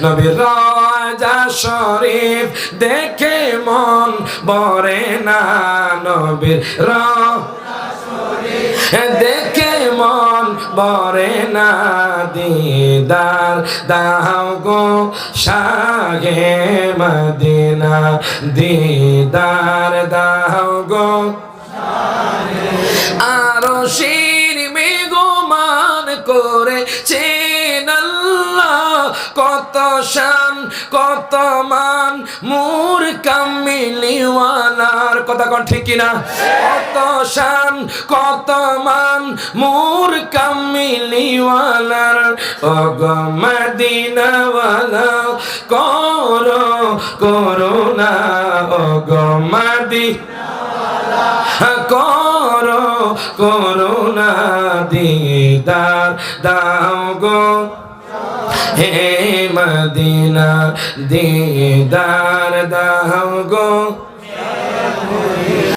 নবীর রওজা শরীফ দেখে মন ভরে না নবীর রওজা শরীফ দেখে মন ভরে না দিদার দাও গো শাহে মদিনা দিদার দাও গো আরশের মেঘমান করেছেন আল্লাহ কত শান কত মান মোর কামিলিওয়ালার কথা কোন ঠিক কিনা কত শান কত মান মোর কামিলিওয়ালার ওগো মদিনাওয়ালা করো করুণা ওগো মদিনাওয়ালা করো করুণা দিদার দাও গো হে মদিনা দিদার দাও গো